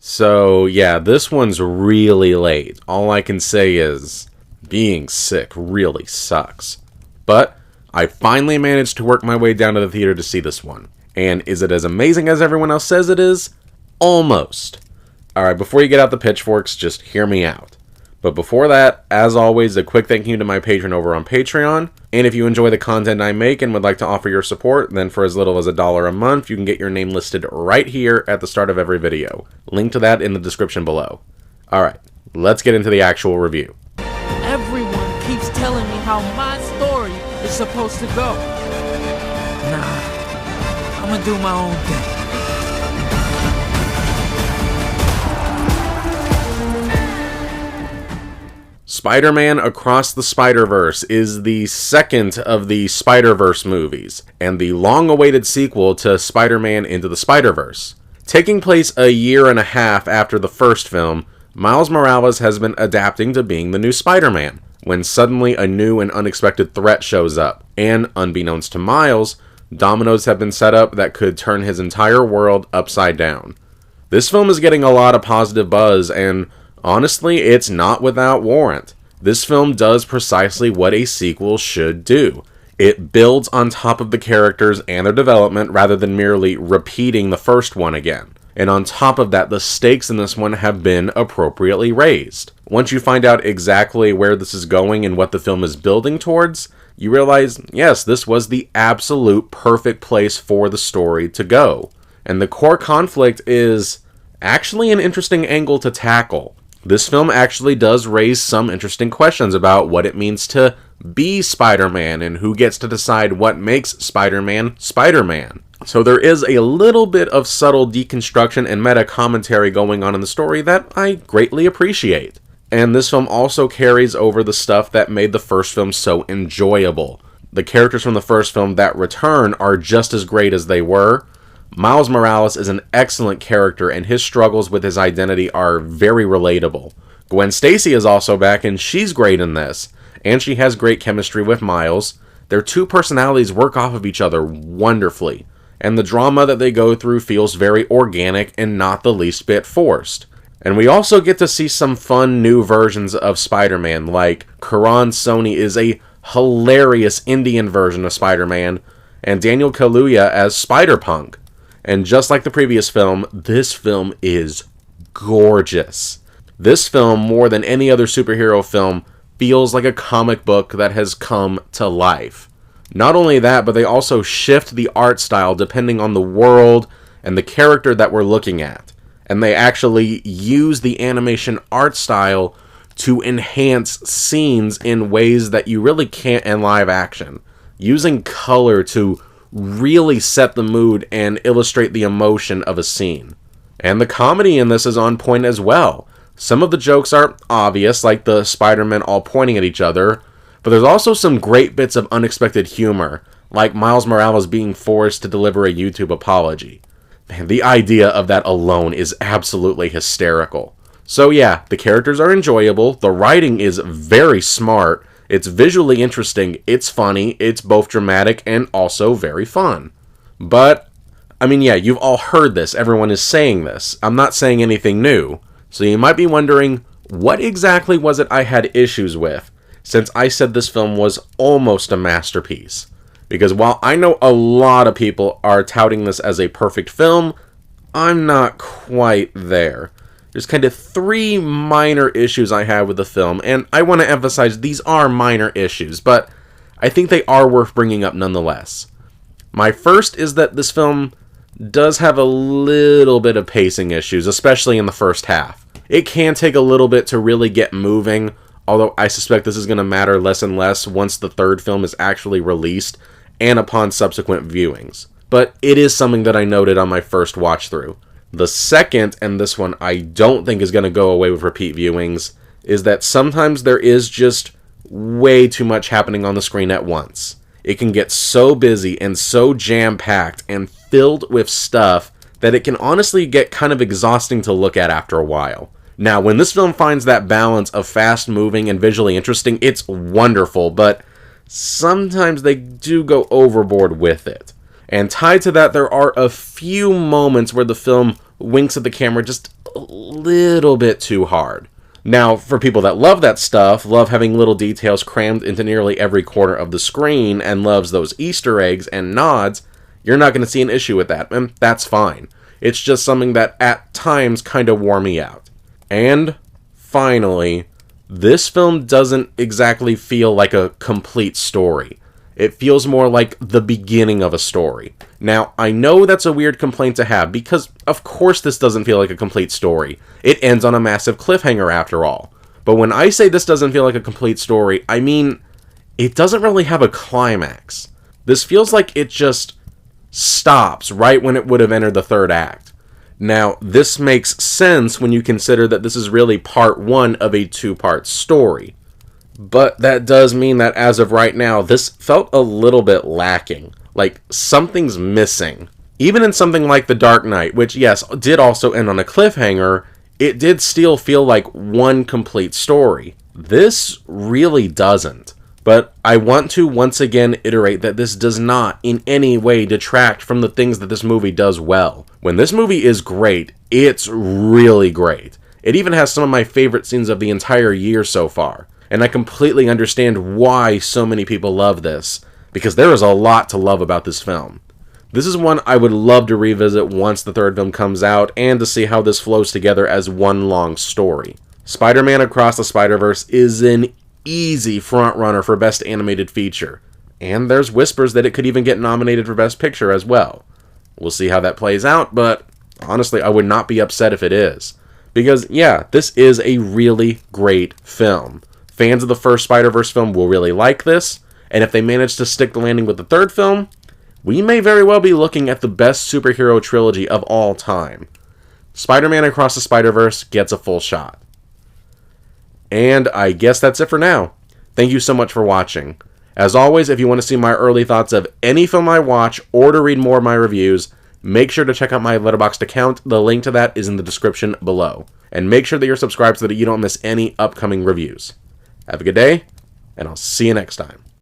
So yeah, this one's really late. All I can say is, being sick really sucks. But I finally managed to work my way down to the theater to see this one. And is it as amazing as everyone else says it is? Almost. Alright, before you get out the pitchforks, just hear me out. But before that, as always, a quick thank you to my patron over on Patreon. And if you enjoy the content I make and would like to offer your support, then for as little as $1 a month, you can get your name listed right here at the start of every video. Link to that in the description below. Alright, let's get into the actual review. Everyone keeps telling me how my story is supposed to go. Nah, I'm gonna do my own thing. Spider-Man Across the Spider-Verse is the second of the Spider-Verse movies, and the long-awaited sequel to Spider-Man Into the Spider-Verse. Taking place a year and a half after the first film, Miles Morales has been adapting to being the new Spider-Man, when suddenly a new and unexpected threat shows up, and, unbeknownst to Miles, dominoes have been set up that could turn his entire world upside down. This film is getting a lot of positive buzz, and honestly, it's not without warrant. This film does precisely what a sequel should do. It builds on top of the characters and their development rather than merely repeating the first one again. And on top of that, the stakes in this one have been appropriately raised. Once you find out exactly where this is going and what the film is building towards, you realize, yes, this was the absolute perfect place for the story to go. And the core conflict is actually an interesting angle to tackle. This film actually does raise some interesting questions about what it means to be Spider-Man and who gets to decide what makes Spider-Man Spider-Man. So there is a little bit of subtle deconstruction and meta commentary going on in the story that I greatly appreciate. And this film also carries over the stuff that made the first film so enjoyable. The characters from the first film that return are just as great as they were. Miles Morales is an excellent character, and his struggles with his identity are very relatable. Gwen Stacy is also back, and she's great in this. And she has great chemistry with Miles. Their two personalities work off of each other wonderfully. And the drama that they go through feels very organic and not the least bit forced. And we also get to see some fun new versions of Spider-Man, like Karan Soni is a hilarious Indian version of Spider-Man, and Daniel Kaluuya as Spider-Punk. And just like the previous film, this film is gorgeous. This film, more than any other superhero film, feels like a comic book that has come to life. Not only that, but they also shift the art style depending on the world and the character that we're looking at. And they actually use the animation art style to enhance scenes in ways that you really can't in live action. Using color to really set the mood and illustrate the emotion of a scene. And the comedy in this is on point as well. Some of the jokes are obvious, like the Spider-Men all pointing at each other, but there's also some great bits of unexpected humor, like Miles Morales being forced to deliver a YouTube apology. Man, the idea of that alone is absolutely hysterical. So yeah, the characters are enjoyable, the writing is very smart, it's visually interesting, it's funny, it's both dramatic and also very fun. But, I mean, yeah, you've all heard this, everyone is saying this. I'm not saying anything new. So you might be wondering, what exactly was it I had issues with, since I said this film was almost a masterpiece? Because while I know a lot of people are touting this as a perfect film, I'm not quite there. There's kind of three minor issues I have with the film, and I want to emphasize these are minor issues, but I think they are worth bringing up nonetheless. My first is that this film does have a little bit of pacing issues, especially in the first half. It can take a little bit to really get moving, although I suspect this is going to matter less and less once the third film is actually released and upon subsequent viewings. But it is something that I noted on my first watch through. The second, and this one I don't think is going to go away with repeat viewings, is that sometimes there is just way too much happening on the screen at once. It can get so busy and so jam-packed and filled with stuff that it can honestly get kind of exhausting to look at after a while. Now, when this film finds that balance of fast-moving and visually interesting, it's wonderful, but sometimes they do go overboard with it. And tied to that, there are a few moments where the film winks at the camera just a little bit too hard. Now, for people that love that stuff, love having little details crammed into nearly every corner of the screen, and loves those Easter eggs and nods, you're not going to see an issue with that, and that's fine. It's just something that at times kind of wore me out. And, finally, this film doesn't exactly feel like a complete story. It feels more like the beginning of a story. Now, I know that's a weird complaint to have, because of course this doesn't feel like a complete story. It ends on a massive cliffhanger after all. But when I say this doesn't feel like a complete story, I mean, it doesn't really have a climax. This feels like it just stops right when it would have entered the third act. Now, this makes sense when you consider that this is really part one of a two-part story. But that does mean that as of right now, this felt a little bit lacking. Like, something's missing. Even in something like The Dark Knight, which, yes, did also end on a cliffhanger, it did still feel like one complete story. This really doesn't. But I want to once again iterate that this does not in any way detract from the things that this movie does well. When this movie is great, it's really great. It even has some of my favorite scenes of the entire year so far. And I completely understand why so many people love this, because there is a lot to love about this film. This is one I would love to revisit once the third film comes out, and to see how this flows together as one long story. Spider-Man Across the Spider-Verse is an easy frontrunner for Best Animated Feature, and there's whispers that it could even get nominated for Best Picture as well. We'll see how that plays out, but honestly, I would not be upset if it is. Because, yeah, this is a really great film. Fans of the first Spider-Verse film will really like this, and if they manage to stick the landing with the third film, we may very well be looking at the best superhero trilogy of all time. Spider-Man Across the Spider-Verse gets a full shot. And I guess that's it for now. Thank you so much for watching. As always, if you want to see my early thoughts of any film I watch, or to read more of my reviews, make sure to check out my Letterboxd account. The link to that is in the description below. And make sure that you're subscribed so that you don't miss any upcoming reviews. Have a good day, and I'll see you next time.